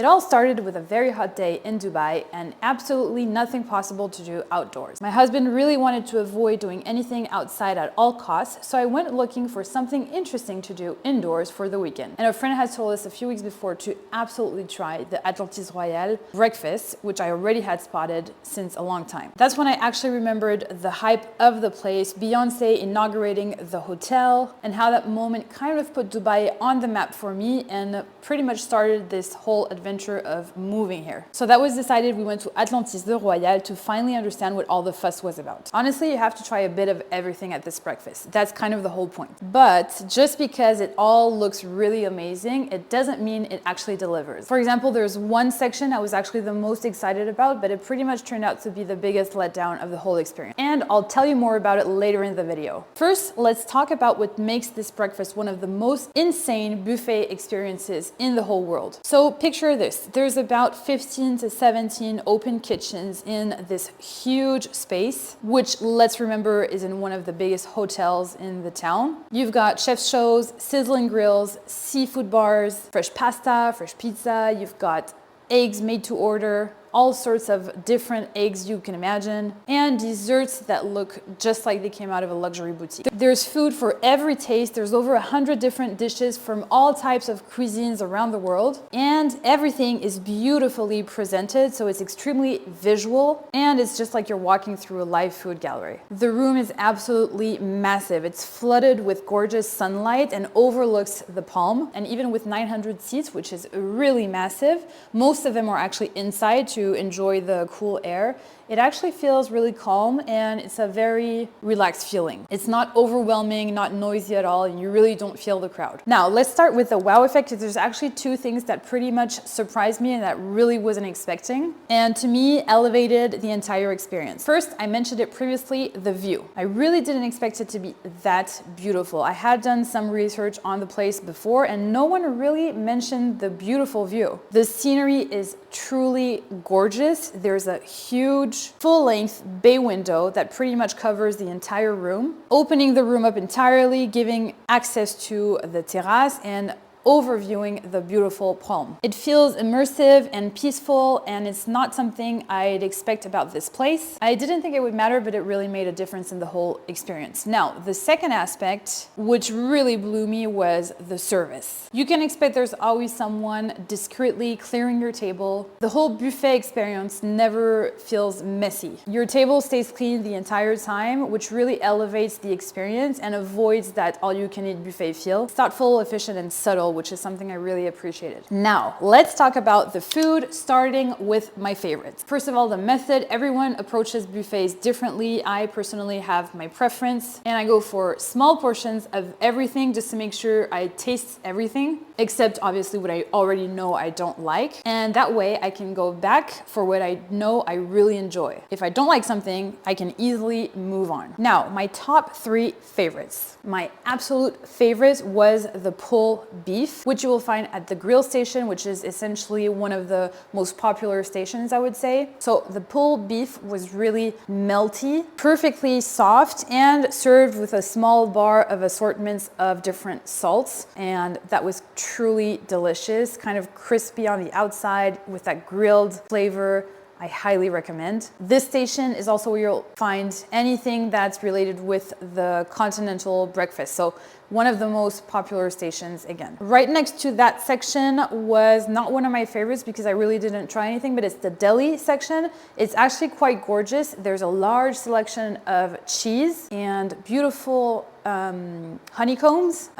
It all started with a very hot day in Dubai and absolutely nothing possible to do outdoors. My husband really wanted to avoid doing anything outside at all costs, so I went looking for something interesting to do indoors for the weekend. And a friend had told us a few weeks before to absolutely try the Atlantis Royal breakfast, which I already had spotted since a long time. That's when I actually remembered the hype of the place, Beyoncé inaugurating the hotel, and how that moment kind of put Dubai on the map for me and pretty much started this whole adventure of moving here. So that was decided. We went to Atlantis The Royal to finally understand what all the fuss was about. Honestly, you have to try a bit of everything at this breakfast. That's kind of the whole point. But just because it all looks really amazing, it doesn't mean it actually delivers. For example, there's one section I was actually the most excited about, but it pretty much turned out to be the biggest letdown of the whole experience. And I'll tell you more about it later in the video. First, let's talk about what makes this breakfast one of the most insane buffet experiences in the whole world. So picture this. There's about 15 to 17 open kitchens in this huge space, which, let's remember, is in one of the biggest hotels in the town. You've got chef shows, sizzling grills, seafood bars, fresh pasta, fresh pizza. You've got eggs made to order, all sorts of different eggs you can imagine, and desserts that look just like they came out of a luxury boutique. There's food for every taste. There's over 100 different dishes from all types of cuisines around the world, and everything is beautifully presented, so it's extremely visual, and it's just like you're walking through a live food gallery. The room is absolutely massive. It's flooded with gorgeous sunlight and overlooks the Palm, and even with 900 seats, which is really massive, most of them are actually inside to enjoy the cool air. It actually feels really calm and it's a very relaxed feeling. It's not overwhelming, not noisy at all, and you really don't feel the crowd. Now, let's start with the wow effect. There's actually two things that pretty much surprised me and that really wasn't expecting, and to me elevated the entire experience. First, I mentioned it previously, the view. I really didn't expect it to be that beautiful. I had done some research on the place before and no one really mentioned the beautiful view. The scenery is truly gorgeous. There's a huge full-length bay window that pretty much covers the entire room, opening the room up entirely, giving access to the terrace and overviewing the beautiful Palm. It feels immersive and peaceful, and it's not something I'd expect about this place. I didn't think it would matter, but it really made a difference in the whole experience. Now, the second aspect, which really blew me, was the service. You can expect there's always someone discreetly clearing your table. The whole buffet experience never feels messy. Your table stays clean the entire time, which really elevates the experience and avoids that all-you-can-eat buffet feel. It's thoughtful, efficient, and subtle, which is something I really appreciated. Now, let's talk about the food, starting with my favorites. First of all, the method. Everyone approaches buffets differently. I personally have my preference, and I go for small portions of everything just to make sure I taste everything, except obviously what I already know I don't like. And that way I can go back for what I know I really enjoy. If I don't like something, I can easily move on. Now, my top three favorites. My absolute favorite was the pulled beef, which you will find at the grill station, which is essentially one of the most popular stations, I would say. So the pulled beef was really melty, perfectly soft, and served with a small bar of assortments of different salts. And that was truly delicious, kind of crispy on the outside with that grilled flavor. I highly recommend. This station is also where you'll find anything that's related with the continental breakfast. So one of the most popular stations again. Right next to that section was not one of my favorites because I really didn't try anything, but it's the deli section. It's actually quite gorgeous. There's a large selection of cheese and beautiful honeycombs.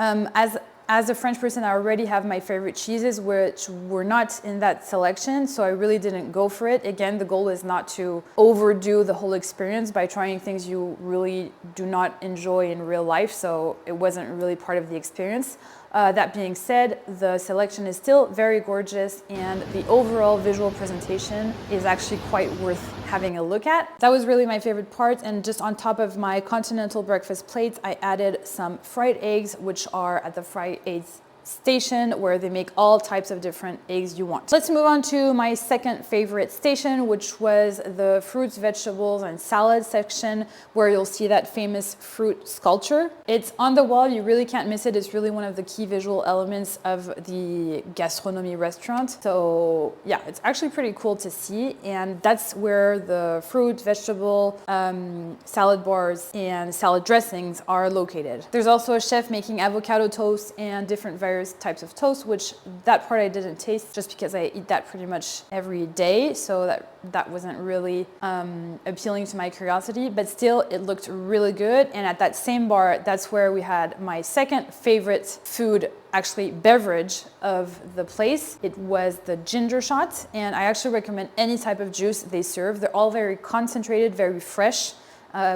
As a French person, I already have my favorite cheeses, which were not in that selection, so I really didn't go for it. Again, the goal is not to overdo the whole experience by trying things you really do not enjoy in real life, so it wasn't really part of the experience. That being said, the selection is still very gorgeous and the overall visual presentation is actually quite worth having a look at. That was really my favorite part, and just on top of my continental breakfast plates, I added some fried eggs, which are at the fried eggs station where they make all types of different eggs you want. Let's move on to my second favorite station, which was the fruits, vegetables, and salad section, where you'll see that famous fruit sculpture. It's on the wall, you really can't miss it. It's really one of the key visual elements of the gastronomy restaurant. So yeah, it's actually pretty cool to see. And that's where the fruit, vegetable, salad bars, and salad dressings are located. There's also a chef making avocado toast and different various types of toast, which that part I didn't taste just because I eat that pretty much every day. So that wasn't really appealing to my curiosity, but still it looked really good. And at that same bar, that's where we had my second favorite food, actually beverage of the place. It was the ginger shot, and I actually recommend any type of juice they serve. They're all very concentrated, very fresh.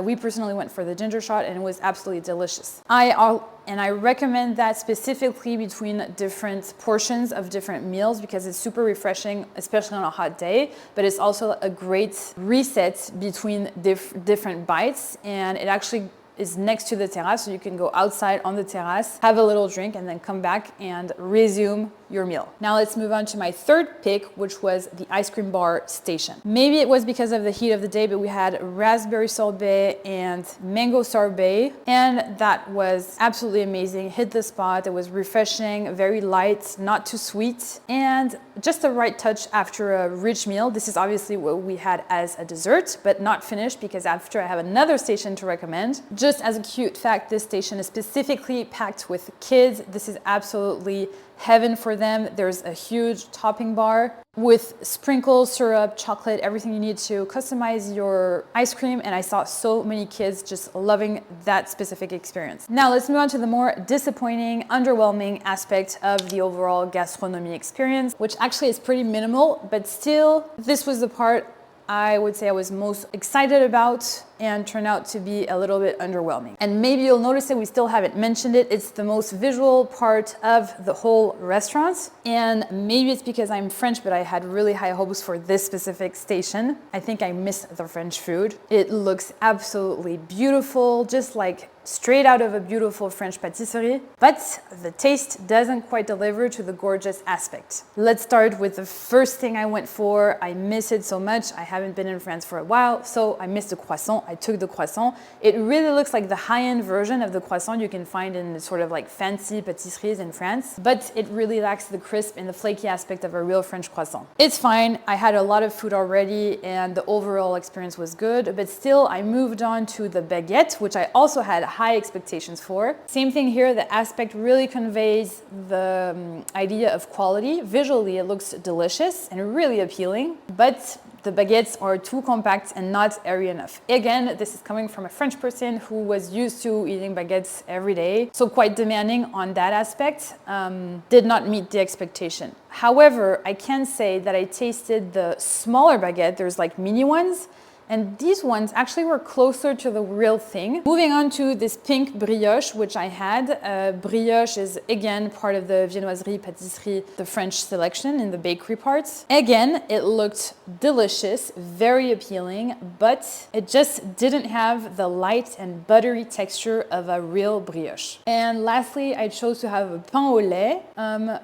We personally went for the ginger shot and it was absolutely delicious. I recommend that specifically between different portions of different meals because it's super refreshing, especially on a hot day, but it's also a great reset between different bites, and it actually is next to the terrace, so you can go outside on the terrace, have a little drink, and then come back and resume your meal. Now let's move on to my third pick, which was the ice cream bar station. Maybe it was because of the heat of the day, but we had raspberry sorbet and mango sorbet, and that was absolutely amazing. Hit the spot. It was refreshing, very light, not too sweet, and just the right touch after a rich meal. This is obviously what we had as a dessert, but not finished because after I have another station to recommend. Just as a cute fact, this station is specifically packed with kids. This is absolutely heaven for them. There's a huge topping bar with sprinkles, syrup, chocolate, everything you need to customize your ice cream. And I saw so many kids just loving that specific experience. Now let's move on to the more disappointing, underwhelming aspect of the overall gastronomy experience, which actually is pretty minimal, but still, this was the part I would say I was most excited about and turned out to be a little bit underwhelming. And maybe you'll notice that we still haven't mentioned it. It's the most visual part of the whole restaurant. And maybe it's because I'm French, but I had really high hopes for this specific station. I think I missed the French food. It looks absolutely beautiful, just like straight out of a beautiful French patisserie, but the taste doesn't quite deliver to the gorgeous aspect. Let's start with the first thing I went for. I miss it so much. I haven't been in France for a while, so I missed the croissant. I took the croissant. It really looks like the high-end version of the croissant you can find in sort of like fancy patisseries in France, but it really lacks the crisp and the flaky aspect of a real French croissant. It's fine. I had a lot of food already and the overall experience was good, but still I moved on to the baguette, which I also had high expectations for. Same thing here, the aspect really conveys the idea of quality. Visually, it looks delicious and really appealing, but the baguettes are too compact and not airy enough. Again, this is coming from a French person who was used to eating baguettes every day, so quite demanding on that aspect, did not meet the expectation. However, I can say that I tasted the smaller baguette, there's like mini ones, and these ones actually were closer to the real thing. Moving on to this pink brioche, which I had. Brioche is again part of the viennoiserie, pâtisserie, the French selection in the bakery parts. Again, it looked delicious, very appealing, but it just didn't have the light and buttery texture of a real brioche. And lastly, I chose to have a pain au lait,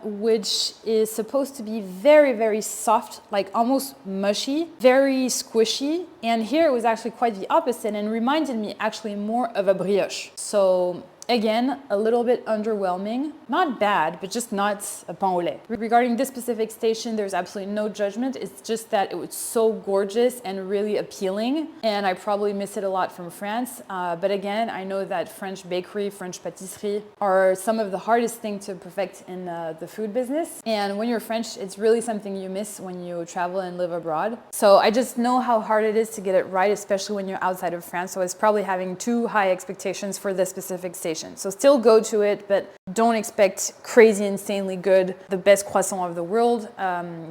which is supposed to be very, very soft, like almost mushy, very squishy. And here it was actually quite the opposite and reminded me actually more of a brioche. So again, a little bit underwhelming. Not bad, but just not a pain au lait. Regarding this specific station, there's absolutely no judgment. It's just that it was so gorgeous and really appealing, and I probably miss it a lot from France. But again, I know that French bakery, French patisserie are some of the hardest things to perfect in the food business. And when you're French, it's really something you miss when you travel and live abroad. So I just know how hard it is to get it right, especially when you're outside of France. So I was probably having too high expectations for this specific station. So still go to it, but don't expect crazy, insanely good, the best croissant of the world.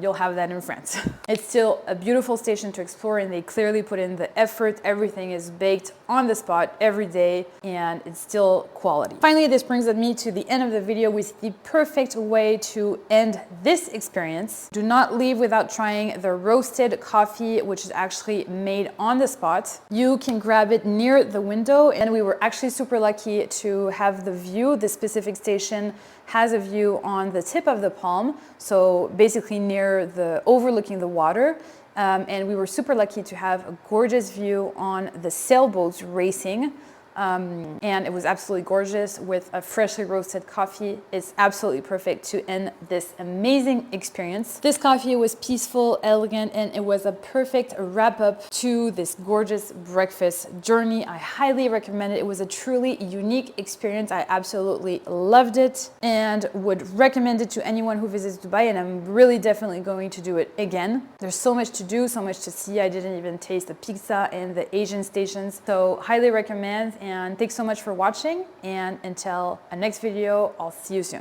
You'll have that in France. It's still a beautiful station to explore, and they clearly put in the effort. Everything is baked on the spot every day, and it's still quality. Finally, this brings me to the end of the video with the perfect way to end this experience. Do not leave without trying the roasted coffee, which is actually made on the spot. You can grab it near the window, and we were actually super lucky to to have the view. This specific station has a view on the tip of the palm, so basically near the overlooking the water. And we were super lucky to have a gorgeous view on the sailboats racing. And it was absolutely gorgeous with a freshly roasted coffee. It's absolutely perfect to end this amazing experience. This coffee was peaceful, elegant, and it was a perfect wrap up to this gorgeous breakfast journey. I highly recommend it. It was a truly unique experience. I absolutely loved it and would recommend it to anyone who visits Dubai, and I'm really definitely going to do it again. There's so much to do, so much to see. I didn't even taste the pizza and the Asian stations, so highly recommend. And thanks so much for watching, and until our next video, I'll see you soon.